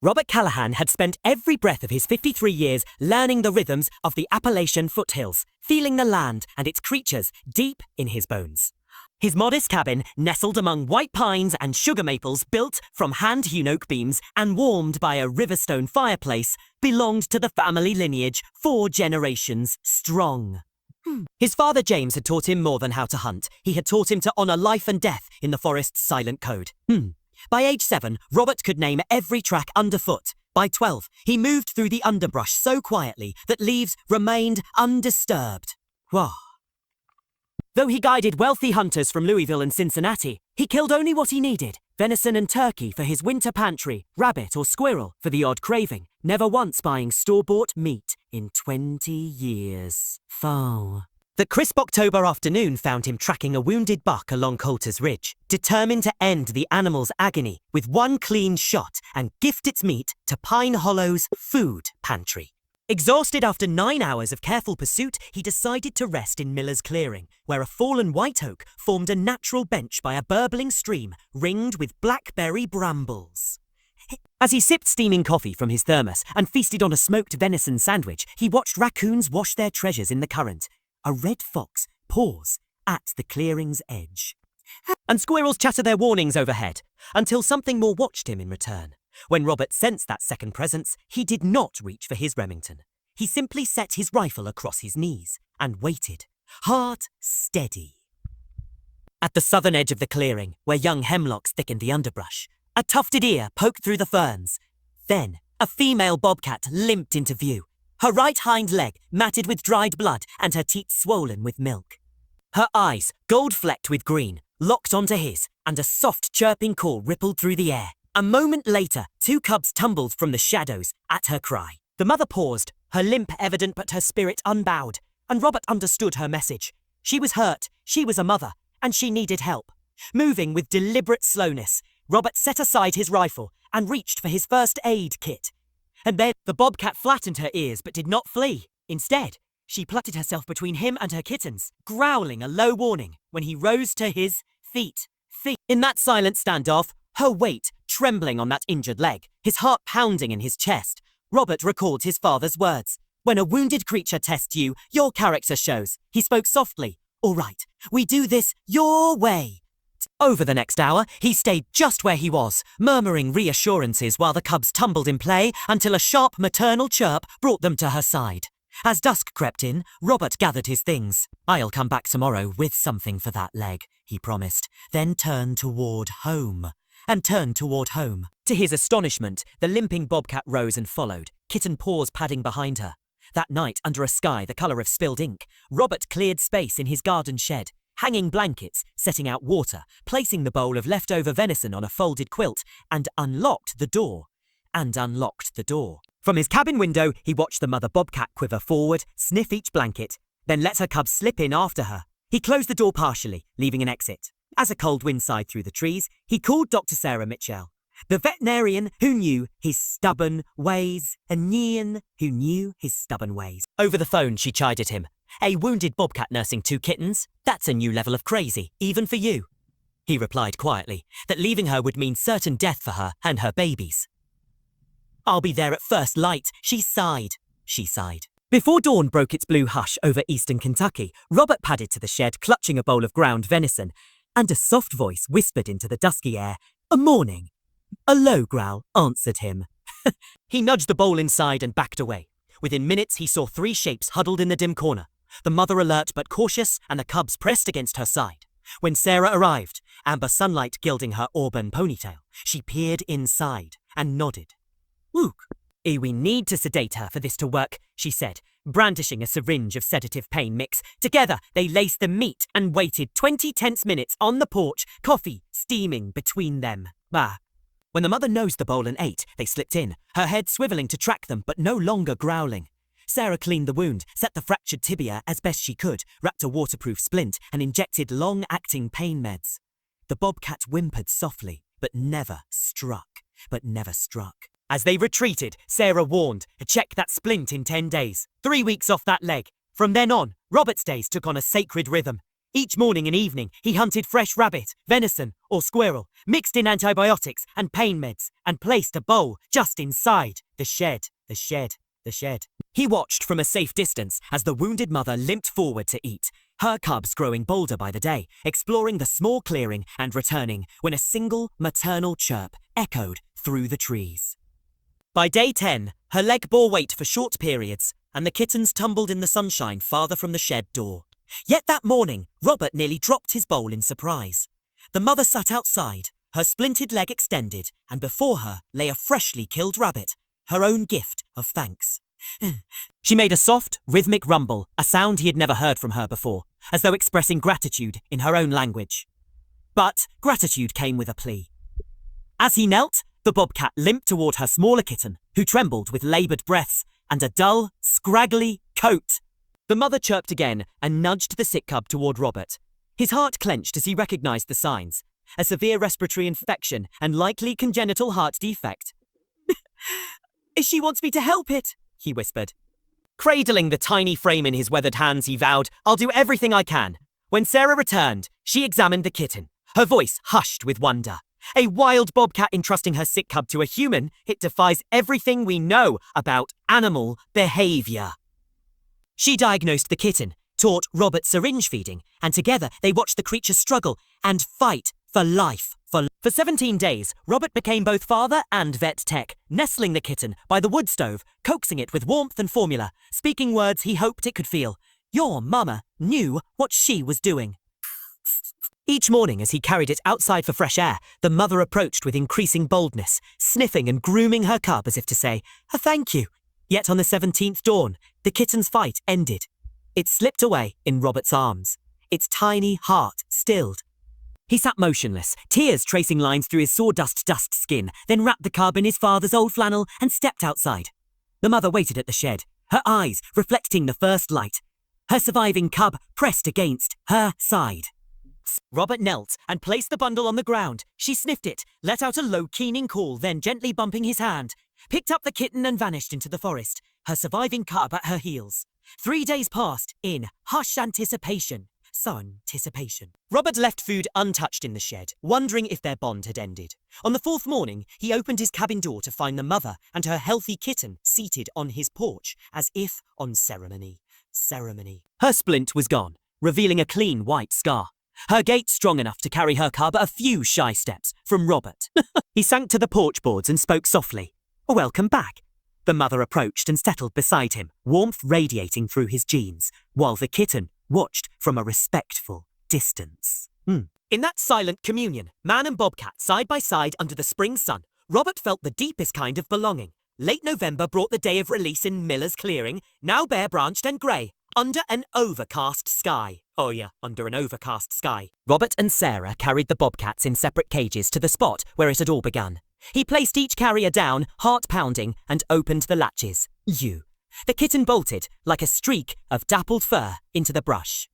Robert Callahan had spent every breath of his 53 years learning the rhythms of the Appalachian foothills, feeling the land and its creatures deep in his bones. His modest cabin, nestled among white pines and sugar maples built from hand-hewn oak beams and warmed by a riverstone fireplace, belonged to the family lineage 4 generations strong. His father James had taught him more than how to hunt. He had taught him to honor life and death in the forest's silent code. By age 7, Robert could name every track underfoot. By 12, he moved through the underbrush so quietly that leaves remained undisturbed. Whoa. Though he guided wealthy hunters from Louisville and Cincinnati, he killed only what he needed: venison and turkey for his winter pantry, rabbit or squirrel for the odd craving, never once buying store-bought meat in 20 years. Foe. The crisp October afternoon found him tracking a wounded buck along Coulter's Ridge, determined to end the animal's agony with one clean shot and gift its meat to Pine Hollow's food pantry. Exhausted after 9 hours of careful pursuit, he decided to rest in Miller's Clearing, where a fallen white oak formed a natural bench by a burbling stream ringed with blackberry brambles. As he sipped steaming coffee from his thermos and feasted on a smoked venison sandwich, he watched raccoons wash their treasures in the current. A red fox paws at the clearing's edge. And squirrels chatter their warnings overhead, until something more watched him in return. When Robert sensed that second presence, he did not reach for his Remington. He simply set his rifle across his knees and waited, heart steady. At the southern edge of the clearing, where young hemlocks thickened the underbrush, a tufted ear poked through the ferns. Then, a female bobcat limped into view, her right hind leg matted with dried blood and her teeth swollen with milk. Her eyes, gold-flecked with green, locked onto his, and a soft chirping call rippled through the air. A moment later, 2 cubs tumbled from the shadows at her cry. The mother paused, her limp evident but her spirit unbowed, and Robert understood her message. She was hurt, she was a mother, and she needed help. Moving with deliberate slowness, Robert set aside his rifle and reached for his first aid kit. And then the bobcat flattened her ears but did not flee. Instead, she planted herself between him and her kittens, growling a low warning when he rose to his feet. In that silent standoff, her weight trembling on that injured leg, his heart pounding in his chest, Robert recalled his father's words. When a wounded creature tests you, your character shows. He spoke softly. All right, we do this your way. Over the next hour, he stayed just where he was, murmuring reassurances while the cubs tumbled in play until a sharp maternal chirp brought them to her side. As dusk crept in, Robert gathered his things. I'll come back tomorrow with something for that leg, he promised, then turned toward home. To his astonishment, the limping bobcat rose and followed, kitten paws padding behind her. That night, under a sky the colour of spilled ink, Robert cleared space in his garden shed, hanging blankets, setting out water, placing the bowl of leftover venison on a folded quilt, and unlocked the door. From his cabin window, he watched the mother bobcat quiver forward, sniff each blanket, then let her cubs slip in after her. He closed the door partially, leaving an exit. As a cold wind sighed through the trees, he called Dr. Sarah Mitchell, the veterinarian who knew his stubborn ways. Over the phone, she chided him. A wounded bobcat nursing 2 kittens? That's a new level of crazy, even for you. He replied quietly that leaving her would mean certain death for her and her babies. I'll be there at first light, she sighed. Before dawn broke its blue hush over eastern Kentucky, Robert padded to the shed, clutching a bowl of ground venison, and a soft voice whispered into the dusky air, "A morning." A low growl answered him. He nudged the bowl inside and backed away. Within minutes, he saw 3 shapes huddled in the dim corner, the mother alert but cautious, and the cubs pressed against her side. When Sarah arrived, amber sunlight gilding her auburn ponytail, she peered inside and nodded. "Look, we need to sedate her for this to work," she said, brandishing a syringe of sedative pain mix. Together, they laced the meat and waited 20 tense minutes on the porch, coffee steaming between them. When the mother nosed the bowl and ate, they slipped in, her head swiveling to track them, but no longer growling. Sarah cleaned the wound, set the fractured tibia as best she could, wrapped a waterproof splint, and injected long-acting pain meds. The bobcat whimpered softly, but never struck. As they retreated, Sarah warned, check that splint in 10 days. 3 weeks off that leg. From then on, Robert's days took on a sacred rhythm. Each morning and evening, he hunted fresh rabbit, venison, or squirrel, mixed in antibiotics and pain meds, and placed a bowl just inside the shed. He watched from a safe distance as the wounded mother limped forward to eat, her cubs growing bolder by the day, exploring the small clearing and returning when a single maternal chirp echoed through the trees. By day 10, her leg bore weight for short periods, and the kittens tumbled in the sunshine farther from the shed door. Yet that morning, Robert nearly dropped his bowl in surprise. The mother sat outside, her splintered leg extended, and before her lay a freshly killed rabbit, her own gift of thanks. She made a soft, rhythmic rumble, a sound he had never heard from her before, as though expressing gratitude in her own language. But gratitude came with a plea. As he knelt, the bobcat limped toward her smaller kitten, who trembled with laboured breaths and a dull, scraggly coat. The mother chirped again and nudged the sick cub toward Robert. His heart clenched as he recognized the signs: a severe respiratory infection and likely congenital heart defect. She wants me to help it, he whispered. Cradling the tiny frame in his weathered hands, he vowed, I'll do everything I can. When Sarah returned, she examined the kitten, her voice hushed with wonder. A wild bobcat entrusting her sick cub to a human, it defies everything we know about animal behavior. She diagnosed the kitten, taught Robert syringe feeding, and together they watched the creature struggle and fight for life. For 17 days, Robert became both father and vet tech, nestling the kitten by the wood stove, coaxing it with warmth and formula, speaking words he hoped it could feel. Your mama knew what she was doing. Each morning as he carried it outside for fresh air, the mother approached with increasing boldness, sniffing and grooming her cub as if to say, thank you. Yet on the 17th dawn, the kitten's fight ended. It slipped away in Robert's arms, its tiny heart stilled. He sat motionless, tears tracing lines through his sawdust-dust skin, then wrapped the cub in his father's old flannel and stepped outside. The mother waited at the shed, her eyes reflecting the first light, her surviving cub pressed against her side. Robert knelt and placed the bundle on the ground. She sniffed it, let out a low, keening call, then gently bumping his hand, picked up the kitten and vanished into the forest, her surviving cub at her heels. 3 days passed in hushed anticipation. Robert left food untouched in the shed, wondering if their bond had ended. On the 4th morning, he opened his cabin door to find the mother and her healthy kitten seated on his porch, as if on ceremony. Her splint was gone, revealing a clean white scar. Her gait strong enough to carry her cub a few shy steps from Robert. He sank to the porch boards and spoke softly. Welcome back. The mother approached and settled beside him, warmth radiating through his jeans, while the kitten watched from a respectful distance. In that silent communion, man and bobcat side by side under the spring sun, Robert felt the deepest kind of belonging. Late November brought the day of release in Miller's clearing, now bare-branched and grey, under an overcast sky. Oh yeah, under an overcast sky. Robert and Sarah carried the bobcats in separate cages to the spot where it had all begun. He placed each carrier down, heart pounding, and opened the latches. The kitten bolted, like a streak of dappled fur, into the brush.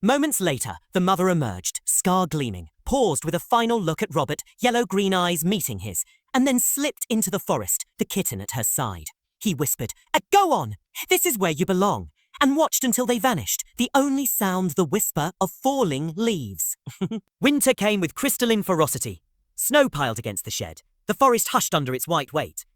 Moments later, the mother emerged, scar gleaming, paused with a final look at Robert, yellow-green eyes meeting his, and then slipped into the forest, the kitten at her side. He whispered, Go on! This is where you belong, and watched until they vanished, the only sound the whisper of falling leaves. Winter came with crystalline ferocity. Snow piled against the shed. The forest hushed under its white weight.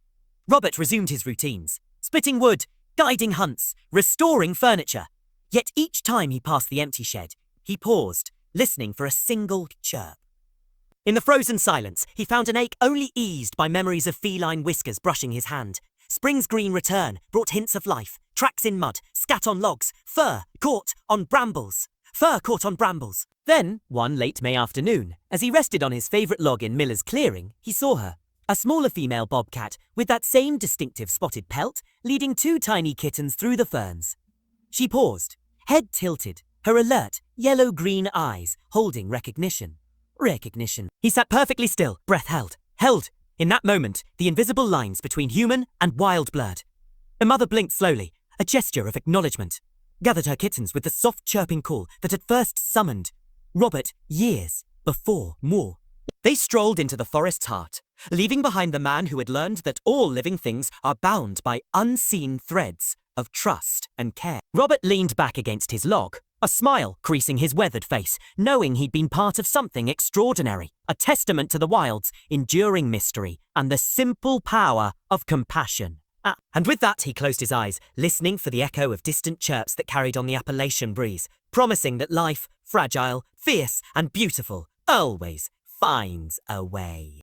Robert resumed his routines, splitting wood, guiding hunts, restoring furniture. Yet each time he passed the empty shed, he paused, listening for a single chirp. In the frozen silence, he found an ache only eased by memories of feline whiskers brushing his hand. Spring's green return brought hints of life, tracks in mud, scat on logs, fur caught on brambles. Then, one late May afternoon, as he rested on his favourite log in Miller's clearing, he saw her. A smaller female bobcat with that same distinctive spotted pelt, leading 2 tiny kittens through the ferns. She paused, head tilted, her alert, yellow-green eyes holding recognition. He sat perfectly still, breath held. In that moment, the invisible lines between human and wild blurred. The mother blinked slowly, a gesture of acknowledgement, gathered her kittens with the soft chirping call that had first summoned Robert years before more. They strolled into the forest's heart, leaving behind the man who had learned that all living things are bound by unseen threads of trust and care. Robert leaned back against his log, a smile creasing his weathered face, knowing he'd been part of something extraordinary, a testament to the wild's enduring mystery and the simple power of compassion. And with that, he closed his eyes, listening for the echo of distant chirps that carried on the Appalachian breeze, promising that life, fragile, fierce, and beautiful, always finds a way.